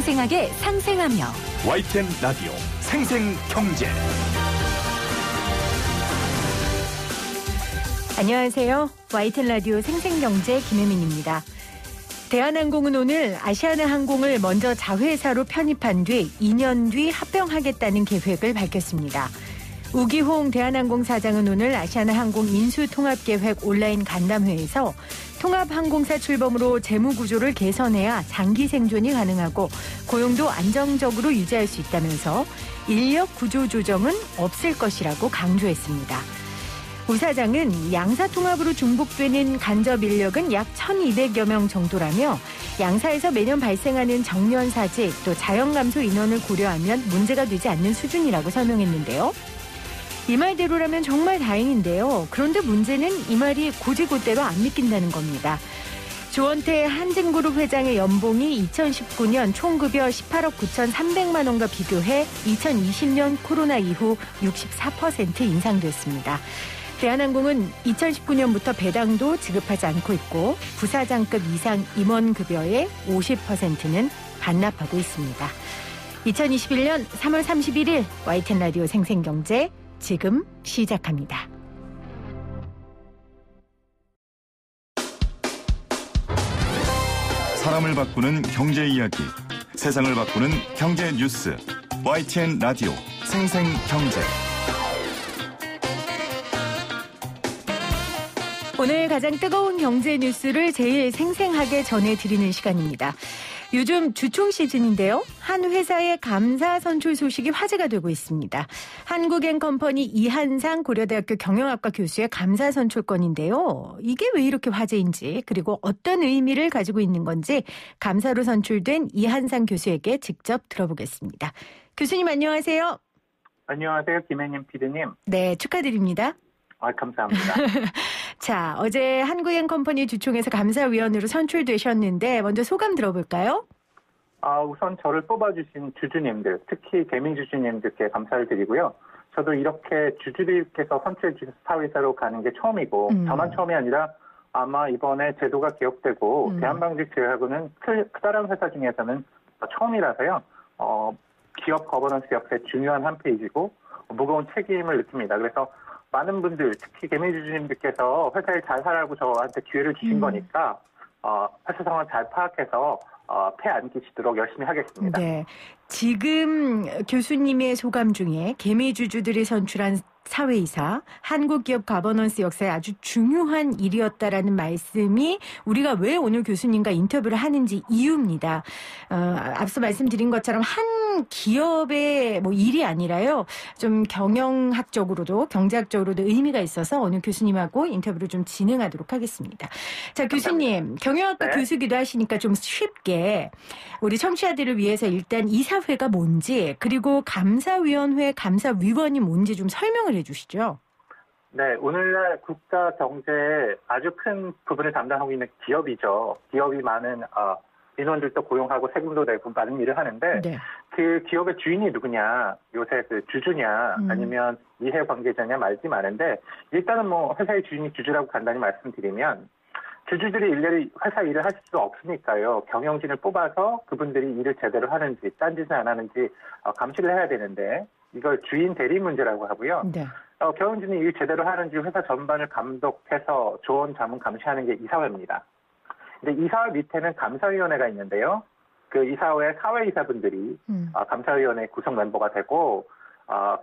생생하게 상생하며 YTN 라디오 생생경제. 안녕하세요. YTN 라디오 생생경제 김혜민입니다. 대한항공은 오늘 아시아나항공을 먼저 자회사로 편입한 뒤 2년 뒤 합병하겠다는 계획을 밝혔습니다. 우기홍 대한항공 사장은 오늘 아시아나항공 인수통합계획 온라인 간담회에서 통합항공사 출범으로 재무구조를 개선해야 장기 생존이 가능하고 고용도 안정적으로 유지할 수 있다면서 인력 구조 조정은 없을 것이라고 강조했습니다. 우 사장은 양사 통합으로 중복되는 간접 인력은 약 1,200여 명 정도라며 양사에서 매년 발생하는 정년 사직 또 자연 감소 인원을 고려하면 문제가 되지 않는 수준이라고 설명했는데요. 이 말대로라면 정말 다행인데요. 그런데 문제는 이 말이 고지고대로 안 믿긴다는 겁니다. 조원태 한진그룹 회장의 연봉이 2019년 총급여 18억 9,300만 원과 비교해 2020년 코로나 이후 64% 인상됐습니다. 대한항공은 2019년부터 배당도 지급하지 않고 있고 부사장급 이상 임원급여의 50%는 반납하고 있습니다. 2021년 3월 31일 YTN 라디오 생생경제 지금 시작합니다. 사람을 바꾸는 경제 이야기, 세상을 바꾸는 경제 뉴스. YTN 라디오 생생경제. 오늘 가장 뜨거운 경제 뉴스를 제일 생생하게 전해드리는 시간입니다. 요즘 주총 시즌인데요. 한 회사의 감사 선출 소식이 화제가 되고 있습니다. 한국앤컴퍼니 이한상 고려대학교 경영학과 교수의 감사 선출건인데요. 이게 왜 이렇게 화제인지 그리고 어떤 의미를 가지고 있는 건지 감사로 선출된 이한상 교수에게 직접 들어보겠습니다. 교수님 안녕하세요. 안녕하세요. 김혜님 PD님. 네, 축하드립니다. 감사합니다. 자, 어제 한국앤컴퍼니 주총에서 감사위원으로 선출되셨는데 먼저 소감 들어볼까요? 우선 저를 뽑아주신 주주님들, 특히 개미주주님들께 감사를 드리고요. 저도 이렇게 주주들께서 선출해 주신 사회사로 가는 게 처음이고 저만 처음이 아니라 아마 이번에 제도가 개혁되고 대한방직 제외하고는 크다란 회사 중에서는 처음이라서요. 기업 거버넌스 역사의 중요한 한 페이지고 무거운 책임을 느낍니다. 그래서 많은 분들, 특히 개미주주님들께서 회사에 잘 하라고 저한테 기회를 주신 거니까 회사 상황을 잘 파악해서 폐 안 끼치도록 열심히 하겠습니다. 네, 지금 교수님의 소감 중에 개미주주들이 선출한 사회이사, 한국기업 가버넌스 역사에 아주 중요한 일이었다라는 말씀이 우리가 왜 오늘 교수님과 인터뷰를 하는지 이유입니다. 앞서 말씀드린 것처럼 한 기업의 일이 아니라요. 좀 경영학적으로도 경제학적으로도 의미가 있어서 오늘 교수님하고 인터뷰를 좀 진행하도록 하겠습니다. 자, 교수님, 경영학과 교수기도 하시니까 좀 쉽게 우리 청취자들을 위해서 일단 이사회가 뭔지 그리고 감사위원회 감사위원이 뭔지 좀 설명을 해주시죠. 네, 오늘날 국가 경제에 아주 큰 부분을 담당하고 있는 기업이죠. 기업이 많은 인원들도 고용하고 세금도 내고 많은 일을 하는데 그 기업의 주인이 누구냐, 요새 그 주주냐 아니면 이해관계자냐 말지 많은데 일단은 회사의 주인이 주주라고 간단히 말씀드리면 주주들이 일일이 회사 일을 하실 수 없으니까요. 경영진을 뽑아서 그분들이 일을 제대로 하는지 딴짓을 안 하는지 감시를 해야 되는데 이걸 주인 대리 문제라고 하고요. 네. 경영진이 일 제대로 하는지 회사 전반을 감독해서 조언 자문 감시하는 게 이사회입니다. 근데 이사회 밑에는 감사위원회가 있는데요. 그 이사회 사회이사분들이 감사위원회 구성 멤버가 되고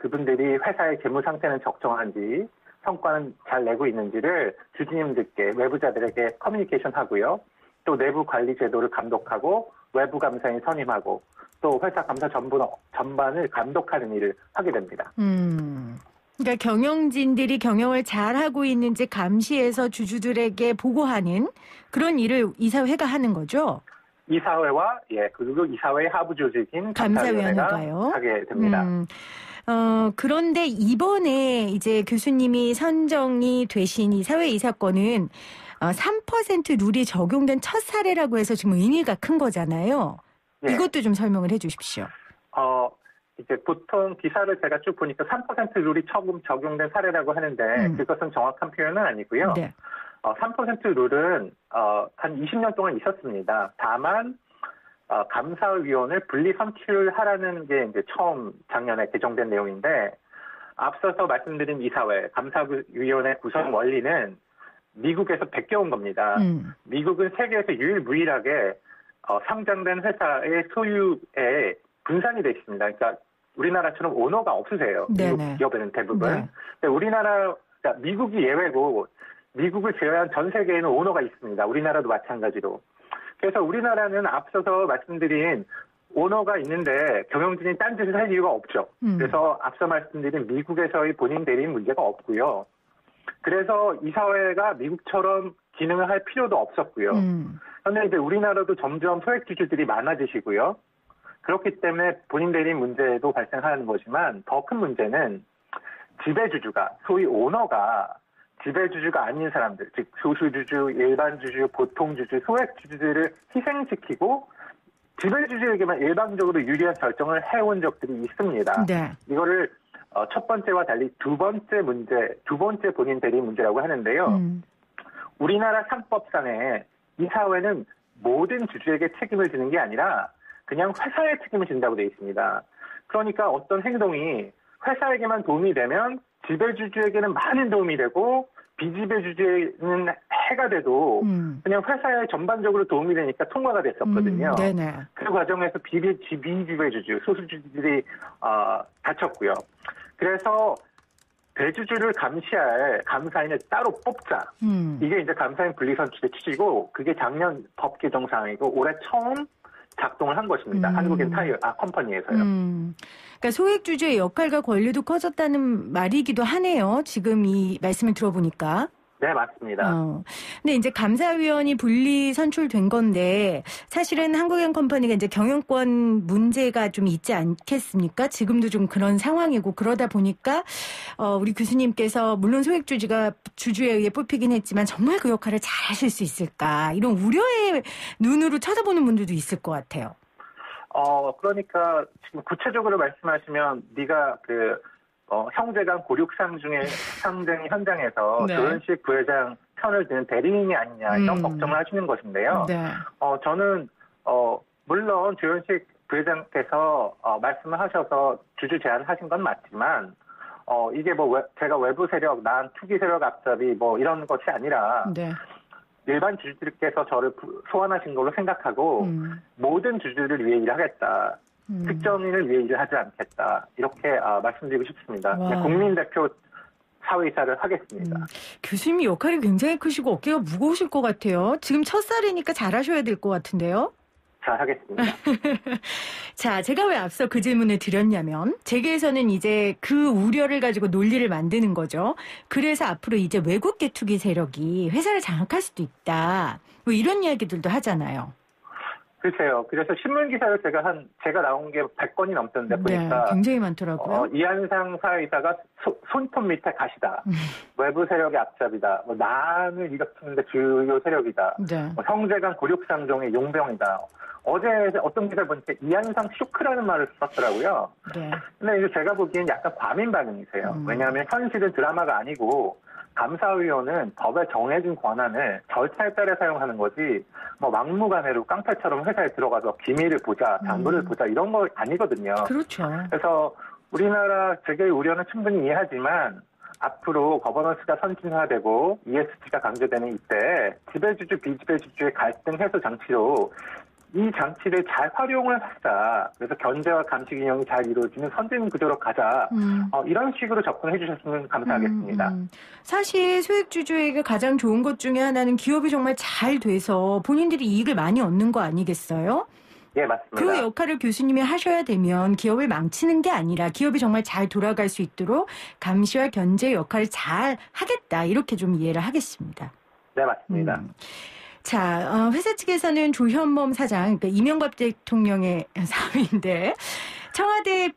그분들이 회사의 재무 상태는 적정한지 성과는 잘 내고 있는지를 주주님들께 외부자들에게 커뮤니케이션 하고요. 또 내부 관리 제도를 감독하고 외부 감사인 선임하고 또 회사 감사 전반을 감독하는 일을 하게 됩니다. 그러니까 경영진들이 경영을 잘하고 있는지 감시해서 주주들에게 보고하는 그런 일을 이사회가 하는 거죠? 이사회와 그리고 이사회의 하부 조직인 감사위원회가 하게 됩니다. 그런데 이번에 이제 교수님이 선정이 되신 이 사회이사건은 3% 룰이 적용된 첫 사례라고 해서 지금 의미가 큰 거잖아요. 네. 이것도 좀 설명을 해 주십시오. 이제 보통 기사를 제가 쭉 보니까 3% 룰이 처음 적용된 사례라고 하는데 그것은 정확한 표현은 아니고요. 네. 3% 룰은 한 20년 동안 있었습니다. 다만 감사위원을 분리 선출하라는 게 이제 처음 작년에 개정된 내용인데 앞서서 말씀드린 이사회 감사위원회 구성 원리는 미국에서 베껴온 겁니다. 미국은 세계에서 유일무이하게 상장된 회사의 소유에 분산이 되어 있습니다. 그러니까 우리나라처럼 오너가 없으세요. 미국 기업에는 대부분. 네. 근데 우리나라, 그러니까 미국이 예외고 미국을 제외한 전 세계에는 오너가 있습니다. 우리나라도 마찬가지로. 그래서 우리나라는 앞서서 말씀드린 오너가 있는데 경영진이 딴짓을 할 이유가 없죠. 그래서 앞서 말씀드린 미국에서의 본인 대리인 문제가 없고요. 그래서 이사회가 미국처럼 기능을 할 필요도 없었고요. 그런데 이제 우리나라도 점점 소액주주들이 많아지시고요. 그렇기 때문에 본인 대리인 문제도 발생하는 거지만 더 큰 문제는 지배주주가, 소위 오너가 지배주주가 아닌 사람들, 즉 소수주주, 일반주주, 보통주주, 소액주주들을 희생시키고 지배주주에게만 일방적으로 유리한 결정을 해온 적들이 있습니다. 네. 이거를 첫 번째와 달리 두 번째 본인 대리인 문제라고 하는데요. 우리나라 상법상에 이사회는 모든 주주에게 책임을 지는 게 아니라 그냥 회사에 책임을 진다고 되어 있습니다. 그러니까 어떤 행동이 회사에게만 도움이 되면 지배주주에게는 많은 도움이 되고 비지배주주에는 해가 돼도 그냥 회사에 전반적으로 도움이 되니까 통과가 됐었거든요. 그 과정에서 비지배주주, 소수주주들이 다쳤고요. 그래서 대주주를 감시할 감사인을 따로 뽑자. 이게 이제 감사인 분리선출의 취지고 그게 작년 법 개정 사항이고 올해 처음 작동을 한 것입니다. 한국인 컴퍼니에서요. 그러니까 소액주주의 역할과 권리도 커졌다는 말이기도 하네요. 지금 이 말씀을 들어보니까. 네, 맞습니다. 근데 이제 감사위원이 분리 선출된 건데 사실은 한국인 컴퍼니가 이제 경영권 문제가 좀 있지 않겠습니까? 지금도 좀 그런 상황이고 그러다 보니까 우리 교수님께서 물론 소액주주가 주주에 의해 뽑히긴 했지만 정말 그 역할을 잘 하실 수 있을까? 이런 우려의 눈으로 쳐다보는 분들도 있을 것 같아요. 그러니까 지금 구체적으로 말씀하시면 네가 형제간 고륙상 중에 상쟁 현장에서 네. 조현식 부회장 편을 드는 대리인이 아니냐 이런 걱정을 하시는 것인데요. 네. 저는 물론 조현식 부회장께서 말씀을 하셔서 주주 제안하신 건 맞지만 이게 제가 외부 세력, 난 투기 세력 앞잡이 이런 것이 아니라 네. 일반 주주들께서 저를 소환하신 걸로 생각하고 모든 주주를 위해 일하겠다. 특정인을 위해 일을 하지 않겠다. 이렇게 말씀드리고 싶습니다. 국민 대표 사회이사를 하겠습니다. 교수님 역할이 굉장히 크시고 어깨가 무거우실 것 같아요. 지금 첫살이니까 잘하셔야 될 것 같은데요. 잘하겠습니다. 자, 제가 왜 앞서 그 질문을 드렸냐면 재계에서는 이제 그 우려를 가지고 논리를 만드는 거죠. 그래서 앞으로 이제 외국계 투기 세력이 회사를 장악할 수도 있다. 이런 이야기들도 하잖아요. 글쎄요. 그래서 신문기사를 제가 나온 게 100건이 넘던데 보니까. 네, 굉장히 많더라고요. 이한상 사회이사가 손톱 밑에 가시다. 외부 세력의 앞잡이다. 난을 일으키는데 주요 세력이다. 네. 형제간 고륙상종의 용병이다. 어제 어떤 기사를 보니까 이한상 쇼크라는 말을 썼더라고요. 네. 근데 이제 제가 보기엔 약간 과민 반응이세요. 왜냐하면 현실은 드라마가 아니고 감사위원은 법에 정해진 권한을 절차에 따라 사용하는 거지 막무가내로 깡패처럼 회사에 들어가서 기밀을 보자, 장부를 보자 이런 거 아니거든요. 그렇죠. 그래서 우리나라 재계의 우려는 충분히 이해하지만 앞으로 거버넌스가 선진화되고 ESG가 강조되는 이때 지배주주, 비지배주주의 갈등 해소 장치로 이 장치를 잘 활용을 하자. 그래서 견제와 감시 균형이 잘 이루어지는 선진 구조로 가자. 이런 식으로 접근해 주셨으면 감사하겠습니다. 사실 소액주주에게 가장 좋은 것 중에 하나는 기업이 정말 잘 돼서 본인들이 이익을 많이 얻는 거 아니겠어요? 예, 맞습니다. 그 역할을 교수님이 하셔야 되면 기업을 망치는 게 아니라 기업이 정말 잘 돌아갈 수 있도록 감시와 견제 역할을 잘 하겠다. 이렇게 좀 이해를 하겠습니다. 네, 맞습니다. 자, 회사 측에서는 조현범 사장, 그러니까 이명박 대통령의 사위인데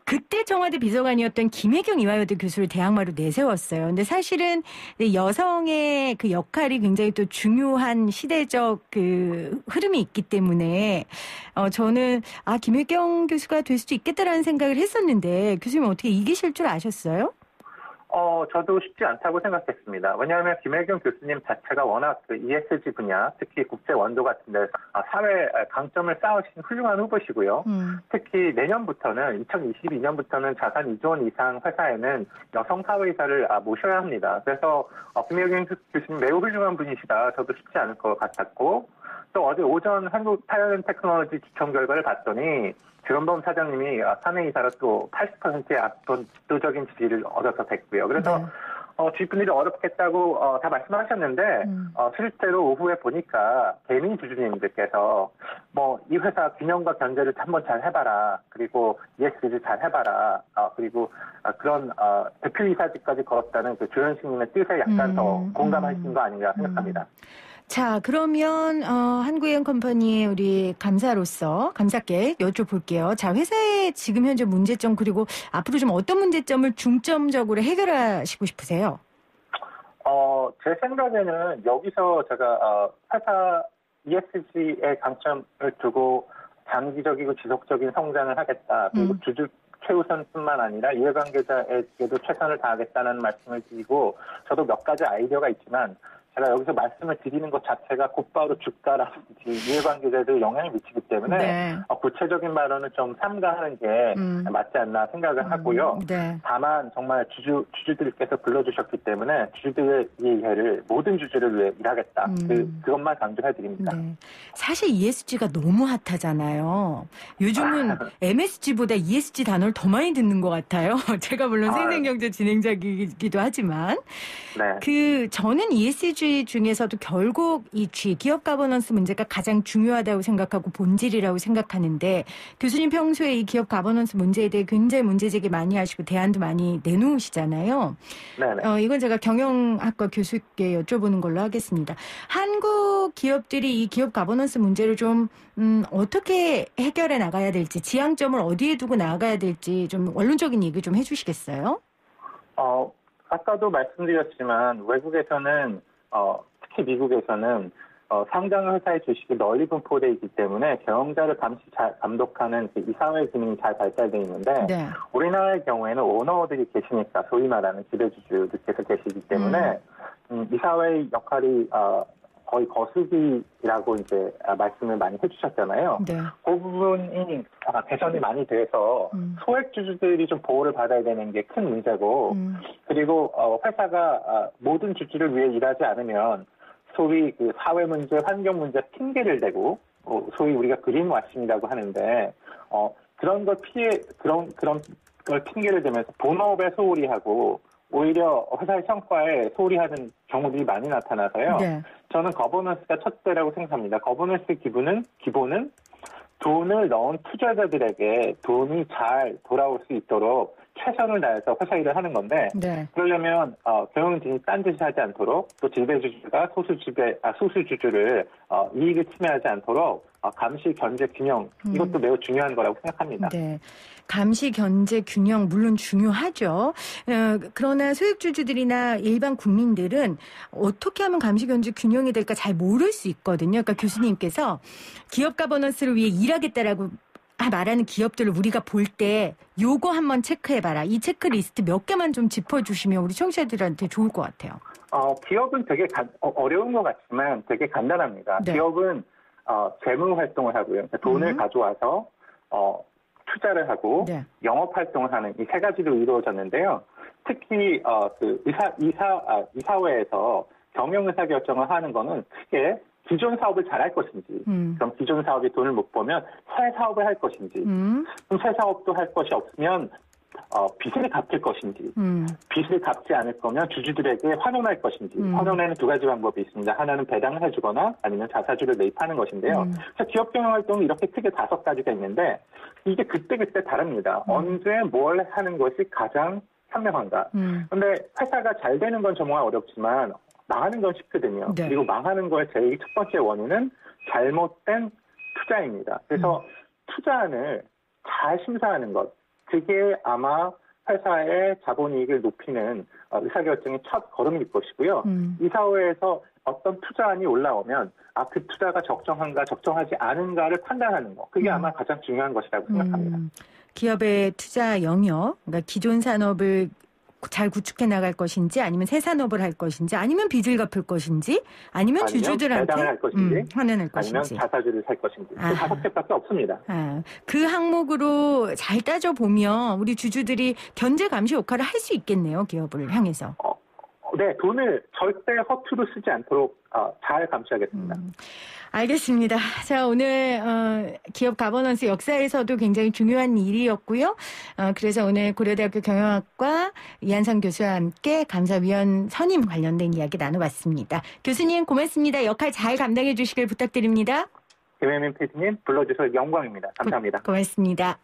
그때 청와대 비서관이었던 김혜경 이화여대 교수를 대항마로 내세웠어요. 근데 사실은 여성의 그 역할이 굉장히 또 중요한 시대적 그 흐름이 있기 때문에 저는 김혜경 교수가 될 수도 있겠다라는 생각을 했었는데 교수님 어떻게 이기실 줄 아셨어요? 저도 쉽지 않다고 생각했습니다. 왜냐하면 김혜경 교수님 자체가 워낙 그 ESG 분야, 특히 국제 원조 같은 데서 사회 강점을 쌓으신 훌륭한 후보시고요. 특히 내년부터는 2022년부터는 자산 2조 원 이상 회사에는 여성 사회이사를 모셔야 합니다. 그래서 김혜경 교수님 매우 훌륭한 분이시다. 저도 쉽지 않을 것 같았고 또 어제 오전 한국 타이어렌 테크놀로지 추천 결과를 봤더니 주현범 사장님이 사내이사로 또 80%의 압도적인 지지를 얻어서 됐고요. 그래서 주위 분들이 어렵겠다고 다 말씀하셨는데 실제로 오후에 보니까 개미 주주님들께서 이 회사 균형과 견제를 한번 잘 해봐라. 그리고 ESG 잘 해봐라. 그리고 그런 대표이사직까지 걸었다는 그 조현식님의 뜻에 약간 더 공감하신 거 아닌가 생각합니다. 자, 그러면 한국엔 컴퍼니의 우리 감사께 여쭤볼게요. 자, 회사의 지금 현재 문제점 그리고 앞으로 좀 어떤 문제점을 중점적으로 해결하시고 싶으세요? 제 생각에는 여기서 제가 회사 ESG의 강점을 두고 장기적이고 지속적인 성장을 하겠다. 그리고 주주 최우선뿐만 아니라 이해관계자에게도 최선을 다하겠다는 말씀을 드리고 저도 몇 가지 아이디어가 있지만 제가 여기서 말씀을 드리는 것 자체가 곧바로 주가라든지 이해관계자에도 영향을 미치기 때문에 네. 구체적인 발언을 좀 삼가하는 게 맞지 않나 생각을 하고요. 네. 다만 정말 주주들께서 불러주셨기 때문에 주주들의 이해를 모든 주주를 위해 일하겠다. 그것만 강조해드립니다. 네. 사실 ESG가 너무 핫하잖아요. 요즘은 MSG보다 ESG 단어를 더 많이 듣는 것 같아요. 제가 물론 생생경제 진행자이기도 하지만 네. 저는 ESG 중에서도 결국 이 G, 기업 가버넌스 문제가 가장 중요하다고 생각하고 본질이라고 생각하는데 교수님 평소에 이 기업 가버넌스 문제에 대해 굉장히 문제제기 많이 하시고 대안도 많이 내놓으시잖아요. 네네. 이건 제가 경영학과 교수께 여쭤보는 걸로 하겠습니다. 한국 기업들이 이 기업 가버넌스 문제를 좀 어떻게 해결해 나가야 될지, 지향점을 어디에 두고 나가야 될지 좀 원론적인 얘기 좀 해주시겠어요? 아까도 말씀드렸지만 외국에서는 특히 미국에서는 상장 회사의 주식이 널리 분포되어 있기 때문에 경영자를 감독하는 이사회 기능이 잘 발달되어 있는데 네. 우리나라의 경우에는 오너들이 계시니까 소위 말하는 지배주주들께서 계시기 때문에 이사회의 역할이 거의 거수기라고 이제 말씀을 많이 해주셨잖아요. 네. 그 부분이 개선이 많이 돼서 소액주주들이 좀 보호를 받아야 되는 게 큰 문제고 그리고 회사가 모든 주주를 위해 일하지 않으면 소위 그 사회 문제, 환경 문제 핑계를 대고 소위 우리가 그린워싱이라고 하는데 그런 걸 그런 걸 핑계를 대면서 본업에 소홀히 하고 오히려 회사의 성과에 소홀히 하는 경우들이 많이 나타나서요. 네. 저는 거버넌스가 첫째라고 생각합니다. 거버넌스 기본은 돈을 넣은 투자자들에게 돈이 잘 돌아올 수 있도록 최선을 다해서 회사 일을 하는 건데 네. 그러려면 경영진이 딴짓을 하지 않도록 또 지배주주가 소수주주를 이익을 침해하지 않도록 감시, 견제, 균형 이것도 매우 중요한 거라고 생각합니다. 네. 감시, 견제, 균형 물론 중요하죠. 그러나 소액주주들이나 일반 국민들은 어떻게 하면 감시, 견제, 균형이 될까 잘 모를 수 있거든요. 그러니까 교수님께서 기업 가버넌스를 위해 일하겠다라고 말하는 기업들을 우리가 볼 때 요거 한번 체크해봐라. 이 체크리스트 몇 개만 좀 짚어주시면 우리 청취자들한테 좋을 것 같아요. 기업은 되게 어려운 것 같지만 되게 간단합니다. 네. 기업은 재무 활동을 하고요. 돈을 가져와서 투자를 하고 네. 영업 활동을 하는 이 세 가지로 이루어졌는데요. 특히 그 이사회에서 경영 의사 결정을 하는 거는 크게 기존 사업을 잘할 것인지, 그럼 기존 사업이 돈을 못 벌면 새 사업을 할 것인지, 그럼 새 사업도 할 것이 없으면 빚을 갚을 것인지, 빚을 갚지 않을 거면 주주들에게 환원할 것인지, 환원에는 두 가지 방법이 있습니다. 하나는 배당을 해주거나 아니면 자사주를 매입하는 것인데 그래서 기업 경영 활동이 이렇게 크게 5가지가 있는데 이게 그때그때 다릅니다. 언제 뭘 하는 것이 가장 현명한가. 그런데 회사가 잘 되는 건 정말 어렵지만 망하는 건 쉽거든요. 네. 그리고 망하는 거의 제일 첫 번째 원인은 잘못된 투자입니다. 그래서 투자안을 잘 심사하는 것. 그게 아마 회사의 자본이익을 높이는 의사결정의 첫 걸음일 것이고요. 이사회에서 어떤 투자안이 올라오면 그 투자가 적정한가 적정하지 않은가를 판단하는 것. 그게 아마 가장 중요한 것이라고 생각합니다. 기업의 투자 영역, 그러니까 기존 산업을 잘 구축해 나갈 것인지, 아니면 새 산업을 할 것인지, 아니면 빚을 갚을 것인지, 아니면 주주들한테 배당을 할 것인지, 환원할 아니면 것인지. 자사주를 살 것인지. 그 5개 밖에 없습니다. 그 항목으로 잘 따져보면 우리 주주들이 견제 감시 역할을 할 수 있겠네요. 기업을 향해서. 네, 돈을 절대 허투루 쓰지 않도록 잘 감시하겠습니다. 알겠습니다. 자, 오늘 기업 가버넌스 역사에서도 굉장히 중요한 일이었고요. 그래서 오늘 고려대학교 경영학과 이한성 교수와 함께 감사위원 선임 관련된 이야기 나눠봤습니다. 교수님 고맙습니다. 역할 잘 감당해 주시길 부탁드립니다. 김혜민 PD님 불러주셔서 영광입니다. 감사합니다. 고맙습니다.